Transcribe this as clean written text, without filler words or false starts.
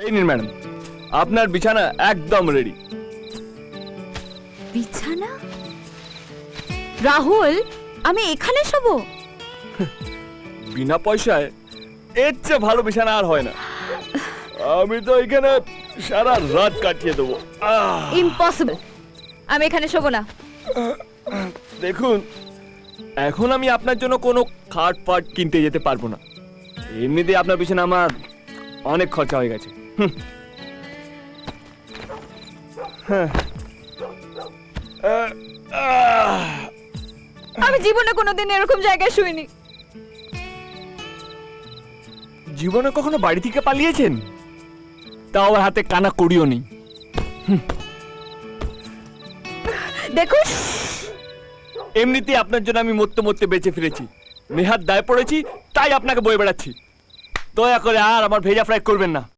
এই নিন ম্যাডাম, আপনার বিছানা একদম রেডি। বিছানা? রাহুল, আমি এখানে শোবো? বিনা পয়সায় এর চেয়ে ভালো বিছানা আর হয় না। আমি তো এখানে সারা রাত কাটিয়ে দেবো। ইম্পসিবল, আমি এখানে শোবো না। দেখুন, এখন আমি আপনার জন্য কোনো খাট ফাট কিনতে যেতে পারবো না। এমনিতেই আপনার পিছনে আমার অনেক খরচা হয়ে গেছে। আমি জীবনে কোনোদিন এরকম জায়গায় শুইনি। জীবনে কখনো বাড়ি থেকে পালিয়েছেন? তাও আবার হাতে কানা করিও নেই। দেখুন, এমনিতেই আপনার জন্য আমি মরতে মরতে বেঁচে ফিরেছি, নেহাত দায় পড়েছি, তাই আপনাকে বয়ে বেড়াচ্ছি। দয়া করে আর আমার ভেজা ফ্রাই করবেন না।